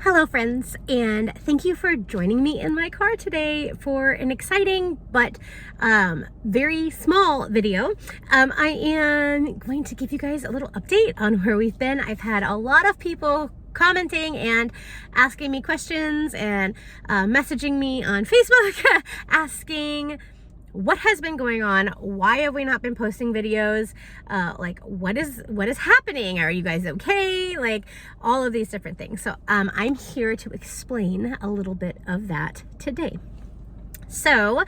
Hello friends, and thank you for joining me in my car today for an exciting but very small video. I am going to give you guys a little update on where we've been. I've had a lot of people commenting and asking me questions and messaging me on Facebook asking what has been going on, why have we not been posting videos, like what is happening, are you guys okay, like all of these different things. So I'm here to explain a little bit of that today. So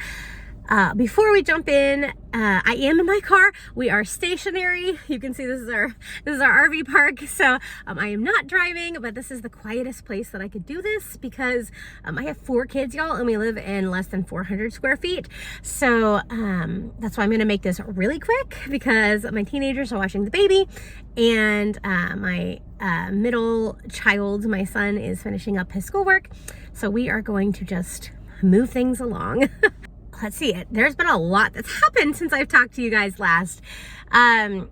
before we jump in, I am in my car. We are stationary. You can see this is our RV park. So I am not driving, but this is the quietest place that I could do this because I have 4 kids, y'all, and we live in less than 400 square feet. So that's why I'm gonna make this really quick because my teenagers are watching the baby, and my middle child, my son, is finishing up his schoolwork. So we are going to just move things along. Let's see, there's been a lot that's happened since I've talked to you guys last. Long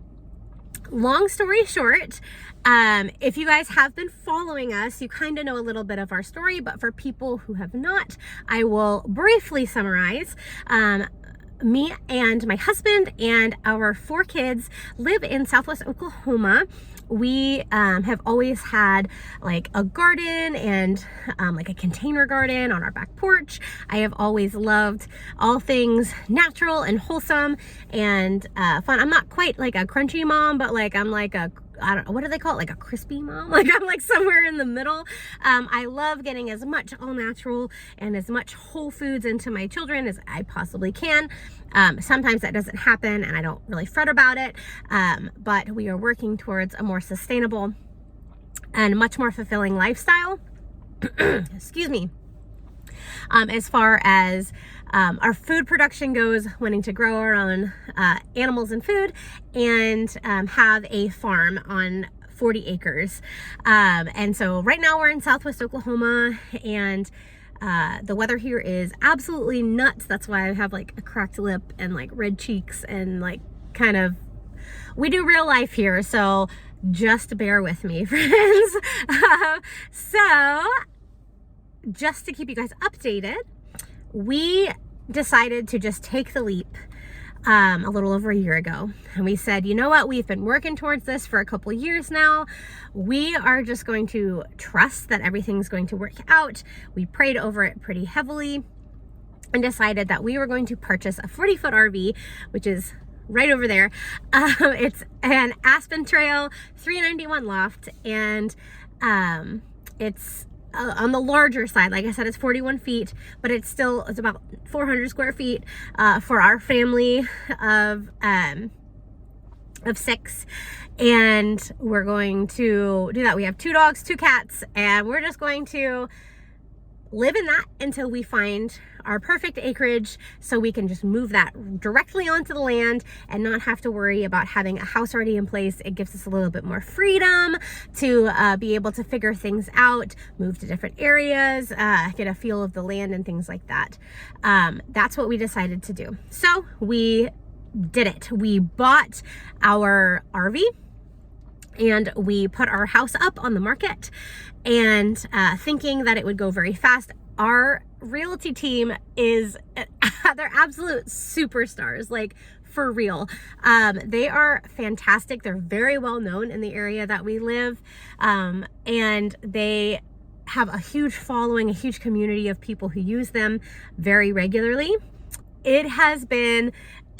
story short, if you guys have been following us, you kind of know a little bit of our story, but for people who have not, I will briefly summarize. Me and my husband and our 4 kids live in Southwest Oklahoma. We have always had like a garden and like a container garden on our back porch. I have always loved all things natural and wholesome and fun. I'm not quite like a crunchy mom, but like I'm like a, I don't know, what do they call it? Like a crispy mom? Like I'm like somewhere in the middle. I love getting as much all natural and as much whole foods into my children as I possibly can. Sometimes that doesn't happen and I don't really fret about it. But we are working towards a more sustainable and much more fulfilling lifestyle. Excuse me. As far as our food production goes, wanting to grow our own animals and food, and have a farm on 40 acres. And so right now we're in Southwest Oklahoma, and the weather here is absolutely nuts. That's why I have like a cracked lip and like red cheeks and like kind of, we do real life here, so just bear with me, friends. So just to keep you guys updated, we decided to just take the leap a little over a year ago, and we said, you know what, we've been working towards this for a couple years now. We are just going to trust that everything's going to work out. We prayed over it pretty heavily and decided that we were going to purchase a 40-foot RV, which is right over there. It's an Aspen Trail 391 loft, and it's on the larger side. Like I said, it's 41 feet, but it's about 400 square feet for our family of 6, and we're going to do that. We have 2 dogs, 2 cats, and we're just going to live in that until we find our perfect acreage, so we can just move that directly onto the land and not have to worry about having a house already in place. It gives us a little bit more freedom to be able to figure things out, move to different areas, get a feel of the land and things like that. That's what we decided to do. So we did it. We bought our RV and we put our house up on the market, and thinking that it would go very fast. Our realty team is, they're absolute superstars, like for real. They are fantastic. They're very well known in the area that we live, and they have a huge following, a huge community of people who use them very regularly. It has been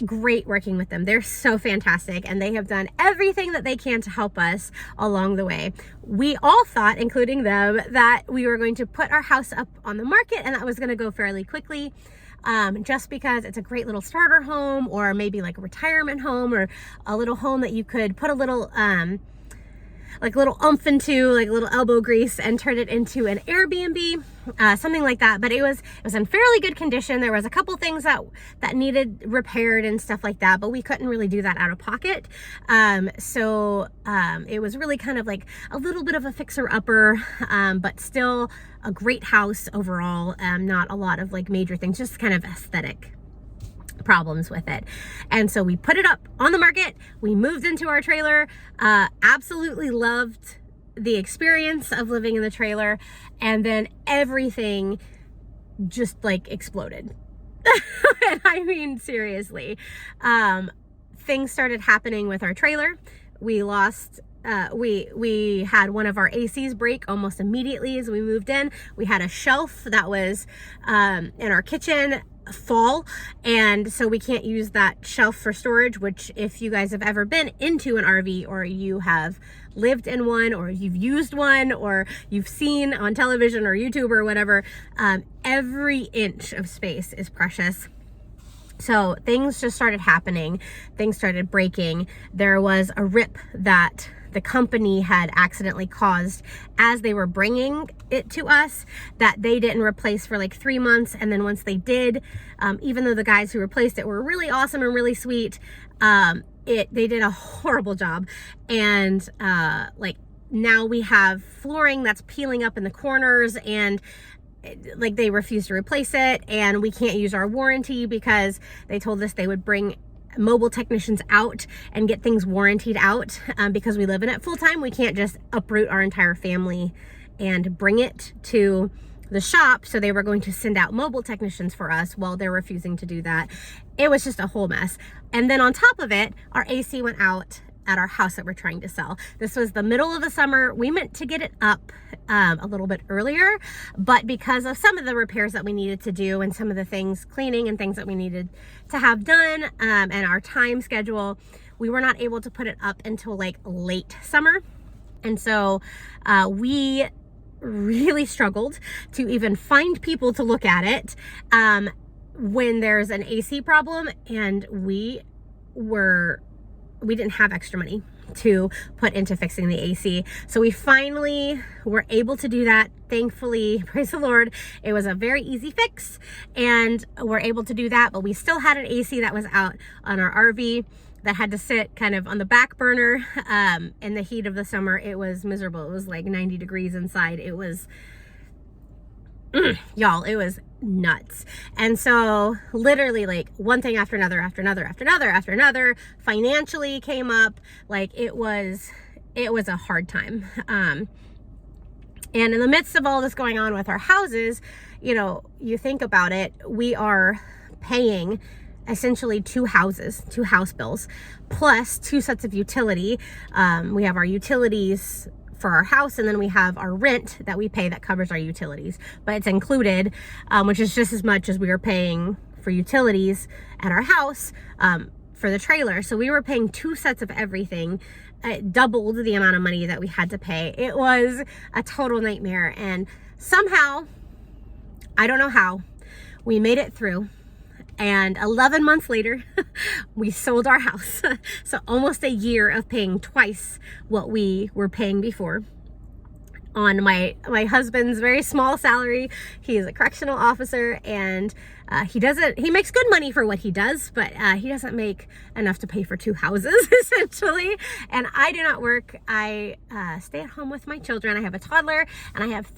great working with them. They're so fantastic, and they have done everything that they can to help us along the way. We all thought, including them, that we were going to put our house up on the market and that was going to go fairly quickly, just because it's a great little starter home, or maybe like a retirement home, or a little home that you could put a little like a little oomph into, like a little elbow grease, and turn it into an Airbnb, something like that. But it was in fairly good condition. There was a couple things that needed repaired and stuff like that, but we couldn't really do that out of pocket. So it was really kind of like a little bit of a fixer-upper, but still a great house overall. Not a lot of like major things, just kind of aesthetic problems with it. And so we put it up on the market. We moved into our trailer. Absolutely loved the experience of living in the trailer, and then everything just like exploded. And I mean, seriously, things started happening with our trailer. We lost, we had one of our ACs break almost immediately as we moved in. We had a shelf that was in our kitchen fall, and so we can't use that shelf for storage, which if you guys have ever been into an RV, or you have lived in one, or you've used one, or you've seen on television or YouTube or whatever, every inch of space is precious. So things just started happening. Things started breaking. There was a rip that the company had accidentally caused as they were bringing it to us that they didn't replace for like 3 months. And then once they did, even though the guys who replaced it were really awesome and really sweet, they did a horrible job. And like now we have flooring that's peeling up in the corners, and like they refused to replace it, and we can't use our warranty because they told us they would bring mobile technicians out and get things warrantied out. Because we live in it full time, we can't just uproot our entire family and bring it to the shop. So they were going to send out mobile technicians for us. Well, they're refusing to do that. It was just a whole mess. And then on top of it, our AC went out at our house that we're trying to sell. This was the middle of the summer. We meant to get it up a little bit earlier, but because of some of the repairs that we needed to do and some of the things, cleaning and things that we needed to have done, and our time schedule, we were not able to put it up until like late summer. And so we really struggled to even find people to look at it when there's an AC problem, and we didn't have extra money to put into fixing the AC. So we finally were able to do that. Thankfully, praise the Lord, it was a very easy fix, and we're able to do that. But we still had an AC that was out on our RV that had to sit kind of on the back burner. In the heat of the summer, it was miserable. It was like 90 degrees inside. It was, y'all, it was nuts. And so literally like one thing after another, financially came up. Like it was a hard time. And in the midst of all this going on with our houses, you know, you think about it, we are paying essentially 2 house bills, plus 2 sets of utility. We have our utilities for our house, and then we have our rent that we pay that covers our utilities, but it's included, which is just as much as we were paying for utilities at our house for the trailer. So we were paying 2 sets of everything. It doubled the amount of money that we had to pay. It was a total nightmare, and somehow, I don't know how, we made it through. And 11 months later, we sold our house. So almost a year of paying twice what we were paying before on my husband's very small salary. He is a correctional officer, and he makes good money for what he does, but he doesn't make enough to pay for 2 houses essentially. And I do not work. I stay at home with my children. I have a toddler, and I have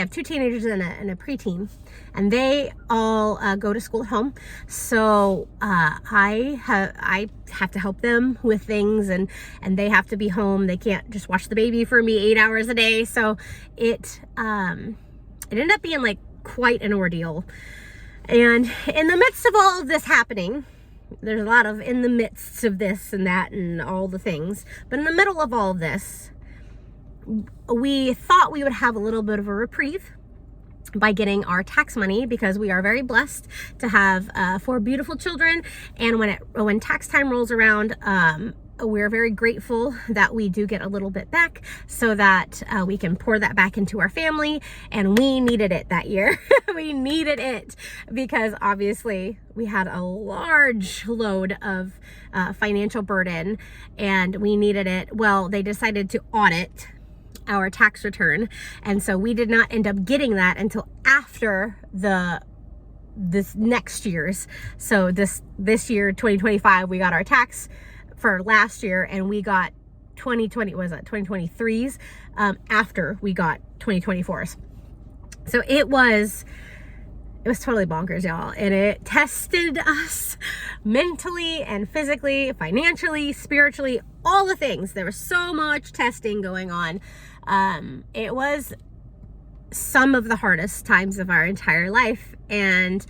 2 teenagers and a preteen, and they all go to school at home. So I have to help them with things, and they have to be home. They can't just watch the baby for me 8 hours a day. So it ended up being like quite an ordeal. And in the midst of all of this happening, there's a lot of in the midst of this and that and all the things, but in the middle of all of this, we thought we would have a little bit of a reprieve by getting our tax money, because we are very blessed to have 4 beautiful children. And when tax time rolls around, we're very grateful that we do get a little bit back, so that we can pour that back into our family. And we needed it that year. We needed it because obviously we had a large load of financial burden, and we needed it. Well, they decided to audit our tax return, and so we did not end up getting that until after this next year's. So this year, 2025, we got our tax for last year, and we got it was totally bonkers, y'all. And it tested us mentally and physically, financially, spiritually, all the things. There was so much testing going on. It was some of the hardest times of our entire life. And,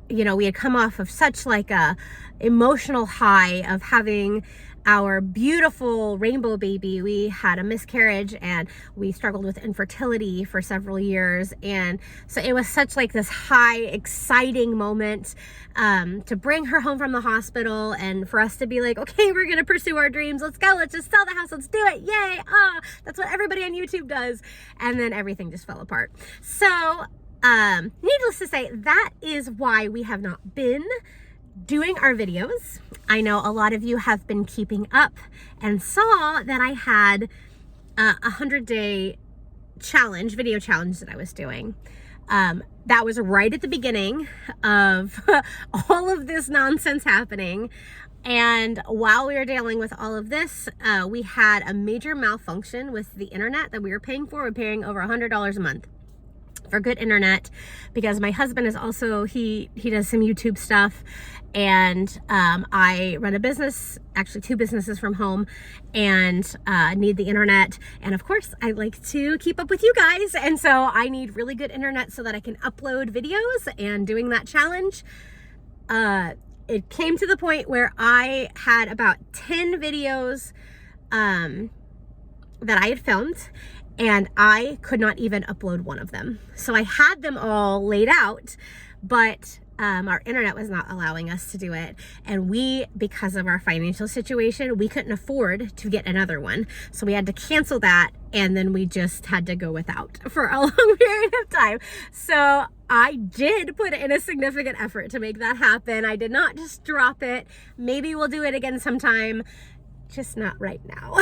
you know, we had come off of such like a emotional high of having our beautiful rainbow baby. We had a miscarriage and we struggled with infertility for several years. And so it was such like this high, exciting moment to bring her home from the hospital and for us to be like, okay, we're going to pursue our dreams. Let's go. Let's just sell the house. Let's do it. Yay. That's what everybody on YouTube does. And then everything just fell apart. So needless to say, that is why we have not been doing our videos. I know a lot of you have been keeping up and saw that I had a 100-day challenge, video challenge that I was doing. That was right at the beginning of all of this nonsense happening. And while we were dealing with all of this, we had a major malfunction with the internet that we were paying for. We're paying over $100 a month for good internet because my husband is also, he does some YouTube stuff, and I run a business, actually 2 businesses from home, and need the internet. And of course I like to keep up with you guys, and so I need really good internet so that I can upload videos. And doing that challenge, it came to the point where I had about 10 videos that I had filmed, and I could not even upload one of them. So I had them all laid out, but our internet was not allowing us to do it. And we, because of our financial situation, we couldn't afford to get another one. So we had to cancel that, and then we just had to go without for a long period of time. So I did put in a significant effort to make that happen. I did not just drop it. Maybe we'll do it again sometime. Just not right now.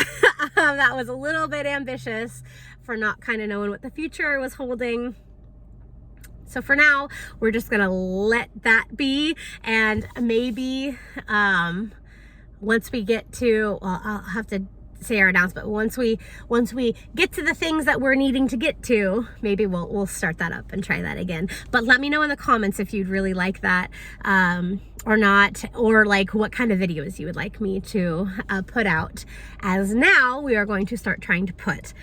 That was a little bit ambitious for not kind of knowing what the future was holding. So for now, we're just gonna let that be, and maybe once we get to, well, I'll have to say our announcement. Once we get to the things that we're needing to get to, maybe we'll start that up and try that again. But let me know in the comments if you'd really like that or not, or like what kind of videos you would like me to put out, as now we are going to start trying to put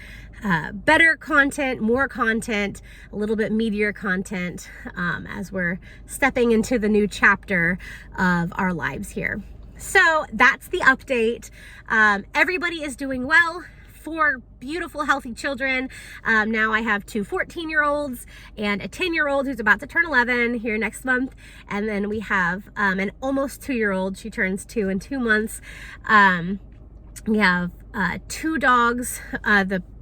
better content, more content, a little bit meatier content as we're stepping into the new chapter of our lives here. So that's the update. Everybody is doing well. 4 beautiful, healthy children. Now I have 2 14-year-olds and a 10-year-old who's about to turn 11 here next month. And then we have an almost 2-year-old. She turns 2 in 2 months. We have 2 dogs.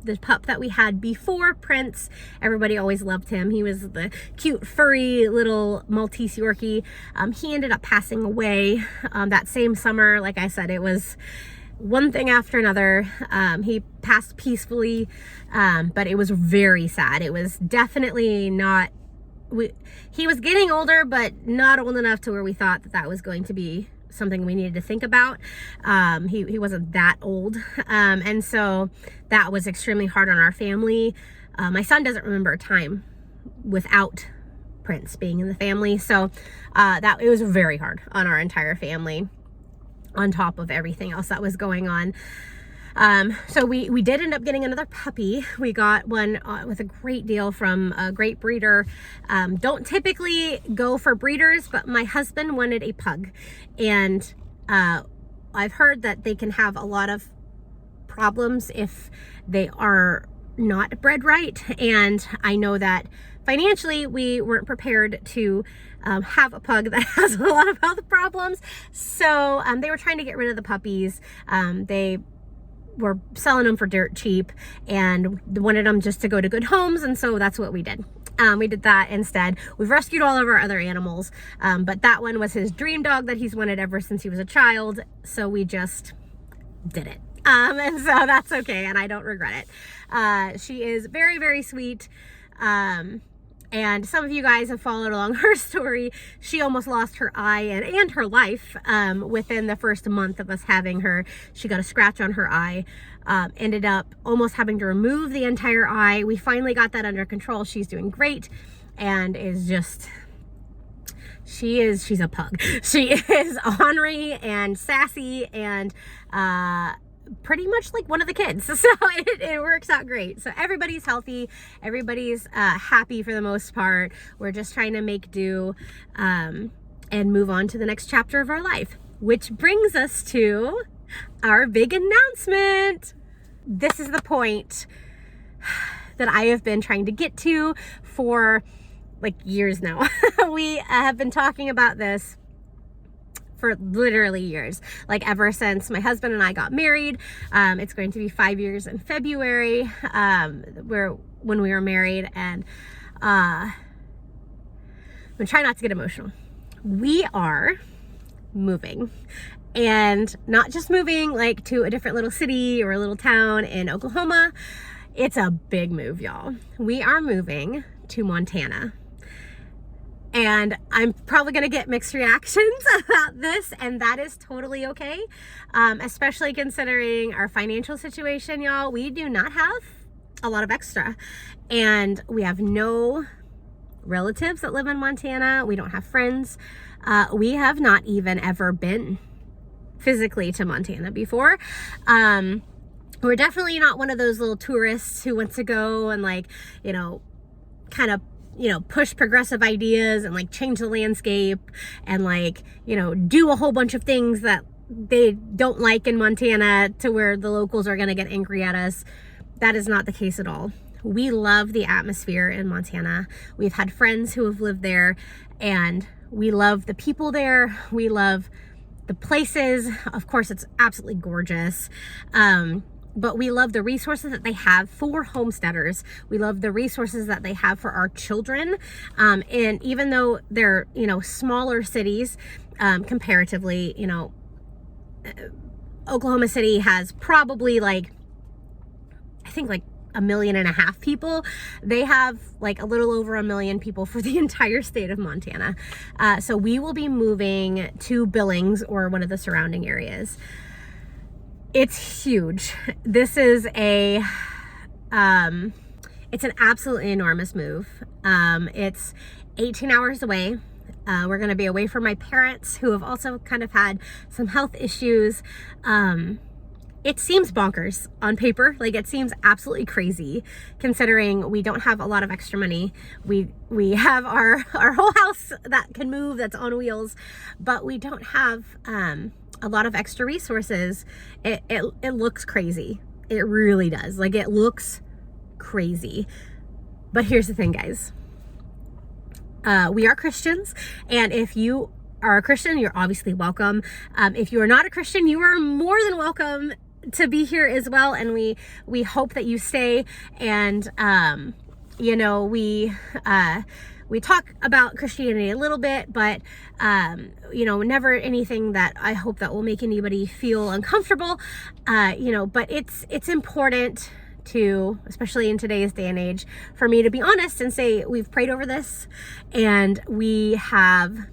The pup that we had before, Prince, everybody always loved him. He was the cute, furry little Maltese Yorkie. He ended up passing away that same summer. Like I said, it was one thing after another. He passed peacefully, but it was very sad. It was definitely not, he was getting older, but not old enough to where we thought that that was going to be something we needed to think about. He wasn't that old. And so that was extremely hard on our family. My son doesn't remember a time without Prince being in the family. So that it was very hard on our entire family, on top of everything else that was going on. So we did end up getting another puppy. We got one with a great deal from a great breeder. Don't typically go for breeders, but my husband wanted a pug. And I've heard that they can have a lot of problems if they are not bred right. And I know that financially we weren't prepared to have a pug that has a lot of health problems. So they were trying to get rid of the puppies. They were selling them for dirt cheap and wanted them just to go to good homes, and so that's what we did. We did that instead. We've rescued all of our other animals, but that one was his dream dog that he's wanted ever since he was a child, so we just did it. And so that's okay, and I don't regret it. She is very, very sweet. And some of you guys have followed along her story. She almost lost her eye and her life within the first month of us having her. She got a scratch on her eye, ended up almost having to remove the entire eye. We finally got that under control. She's doing great. and is just, she's a pug. She is ornery and sassy and pretty much like one of the kids. So it works out great. So everybody's healthy. Everybody's happy for the most part. We're just trying to make do and move on to the next chapter of our life, which brings us to our big announcement. This is the point that I have been trying to get to for like years now. We have been talking about this for literally years, like ever since my husband and I got married. It's going to be 5 years in February, when we were married, and I'm gonna try not to get emotional. We are moving, and not just moving like to a different little city or a little town in Oklahoma. It's a big move, y'all. We are moving to Montana. And I'm probably going to get mixed reactions about this, and that is totally okay. Especially considering our financial situation, y'all. We do not have a lot of extra, and we have no relatives that live in Montana. We don't have friends. We have not even ever been physically to Montana before. We're definitely not one of those little tourists who wants to go and like, kind of push progressive ideas and like change the landscape and like, do a whole bunch of things that they don't like in Montana to where the locals are going to get angry at us. That is not the case at all. We love the atmosphere in Montana. We've had friends who have lived there, and we love the people there. We love the places. Of course, it's absolutely gorgeous. But we love the resources that they have for homesteaders. We love the resources that they have for our children. And even though they're, smaller cities, comparatively, Oklahoma City has probably I think 1.5 million people. They have like a little over 1 million people for the entire state of Montana. So we will be moving to Billings or one of the surrounding areas. It's huge. This is it's an absolutely enormous move. It's 18 hours away. We're going to be away from my parents, who have also kind of had some health issues. It seems bonkers on paper. It seems absolutely crazy considering we don't have a lot of extra money. We have our whole house that can move, that's on wheels, but we don't have a lot of extra resources. It looks crazy. It really does. It looks crazy. But here's the thing, guys. We are Christians, and if you are a Christian, you're obviously welcome. If you are not a Christian, you are more than welcome to be here as well, and we hope that you stay. And we talk about Christianity a little bit, but never anything that I hope that will make anybody feel uncomfortable. But it's important to, especially in today's day and age, for me to be honest and say we've prayed over this, and we have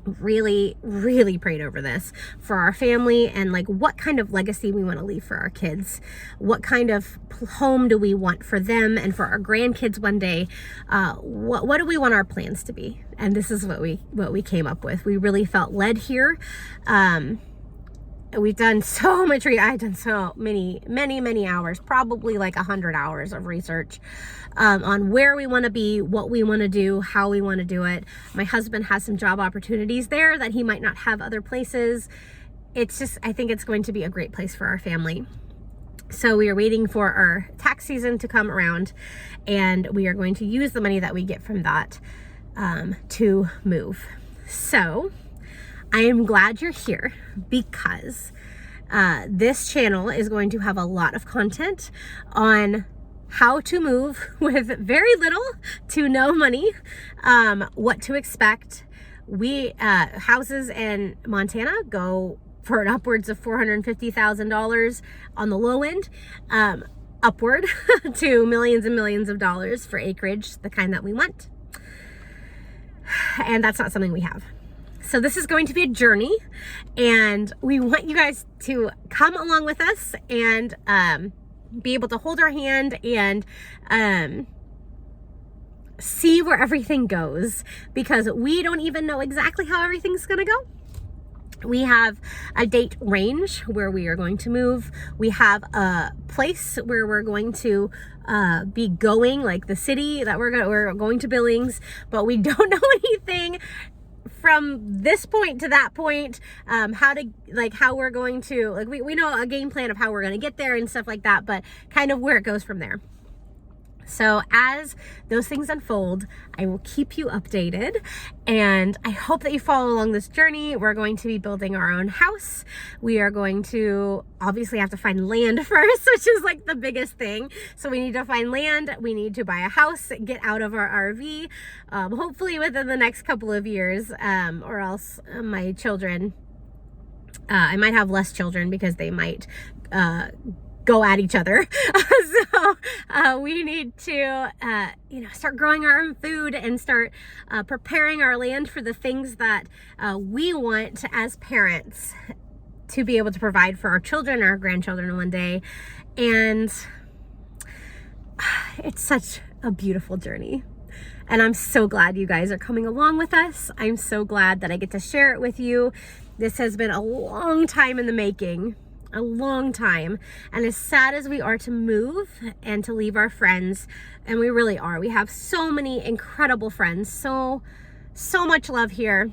really, really prayed over this for our family, and what kind of legacy we want to leave for our kids. What kind of home do we want for them and for our grandkids one day? What do we want our plans to be? And this is what we came up with. We really felt led here. We've done so much, I've done so many hours, probably 100 hours of research on where we want to be, what we want to do, how we want to do it. My husband has some job opportunities there that he might not have other places. I think it's going to be a great place for our family. So we are waiting for our tax season to come around, and we are going to use the money that we get from that to move. So I am glad you're here, because this channel is going to have a lot of content on how to move with very little to no money, what to expect. Houses in Montana go for an upwards of $450,000 on the low end, upward to millions and millions of dollars for acreage, the kind that we want. And that's not something we have. So this is going to be a journey, and we want you guys to come along with us and be able to hold our hand and see where everything goes, because we don't even know exactly how everything's gonna go. We have a date range where we are going to move. We have a place where we're going to be going, like the city that we're going to Billings, but we don't know anything from this point to that point, how we're going to, like, we know a game plan of how we're going to get there and stuff like that, but kind of where it goes from there. So as those things unfold, I will keep you updated, and I hope that you follow along this journey. We're going to be building our own house. We are going to obviously have to find land first, which is like the biggest thing. So we need to find land. We need to buy a house, get out of our RV, hopefully within the next couple of years, or else my children, I might have less children because they might go at each other. So we need to start growing our own food and start preparing our land for the things that we want as parents to be able to provide for our children, our grandchildren one day. And it's such a beautiful journey, and I'm so glad you guys are coming along with us. I'm so glad that I get to share it with you. This has been a long time in the making, a long time. And as sad as we are to move and to leave our friends, and we really are, we have so many incredible friends, so much love here,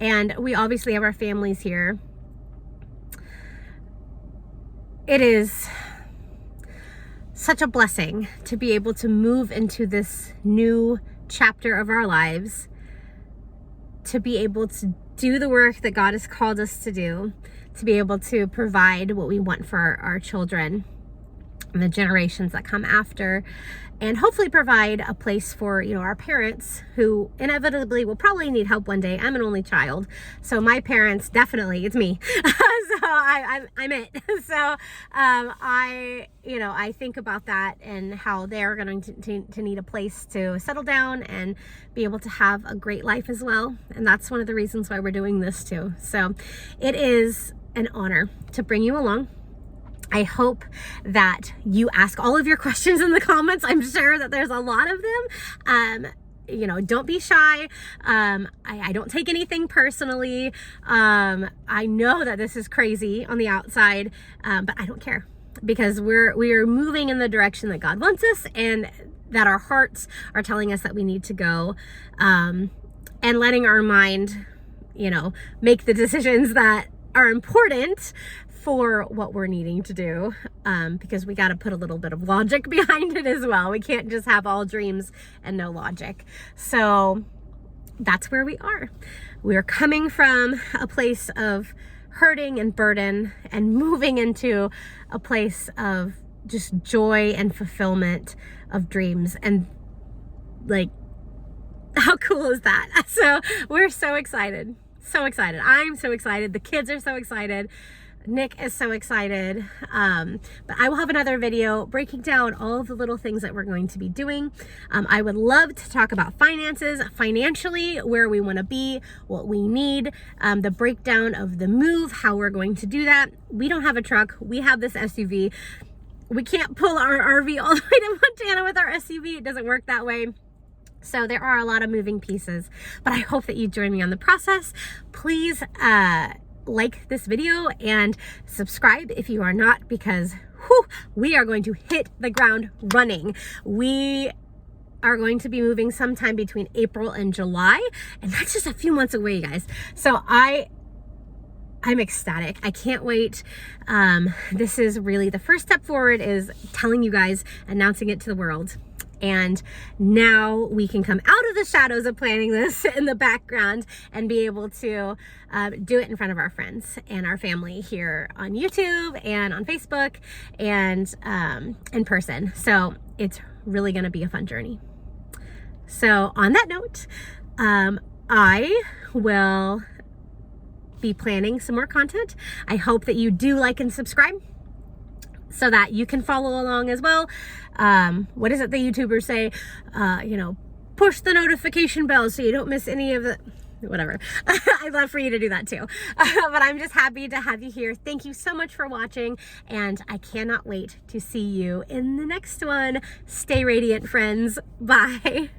and we obviously have our families here. It is such a blessing to be able to move into this new chapter of our lives, to be able to do the work that God has called us to do, to be able to provide what we want for our children and the generations that come after, and hopefully provide a place for, our parents, who inevitably will probably need help one day. I'm an only child, so my parents, definitely, it's me. So I'm it. So I think about that and how they're going to need a place to settle down and be able to have a great life as well. And that's one of the reasons why we're doing this too. So it is an honor to bring you along. I hope that you ask all of your questions in the comments. I'm sure that there's a lot of them. Don't be shy. I don't take anything personally. I know that this is crazy on the outside, but I don't care, because we are moving in the direction that God wants us, and that our hearts are telling us that we need to go, and letting our mind, make the decisions that are important for what we're needing to do, because we got to put a little bit of logic behind it as well. We can't just have all dreams and no logic. So that's where we are. We're coming from a place of hurting and burden and moving into a place of just joy and fulfillment of dreams. And like, how cool is that? So we're so excited. So excited. I'm so excited. The kids are so excited. Nick is so excited. But I will have another video breaking down all of the little things that we're going to be doing. I would love to talk about finances, financially, where we want to be, what we need, the breakdown of the move, how we're going to do that. We don't have a truck. We have this SUV. We can't pull our RV all the way to Montana with our SUV. It doesn't work that way. So there are a lot of moving pieces, but I hope that you join me on the process. Please like this video and subscribe if you are not, because we are going to hit the ground running. We are going to be moving sometime between April and July, and that's just a few months away, you guys. So I'm ecstatic. I can't wait. This is really the first step forward, is telling you guys, announcing it to the world. And now we can come out of the shadows of planning this in the background and be able to do it in front of our friends and our family here on YouTube and on Facebook and in person. So it's really going to be a fun journey. So on that note, I will be planning some more content. I hope that you do like and subscribe, so that you can follow along as well. What is it the YouTubers say? Push the notification bell so you don't miss any of the, whatever. I'd love for you to do that too. But I'm just happy to have you here. Thank you so much for watching, and I cannot wait to see you in the next one. Stay radiant, friends. Bye.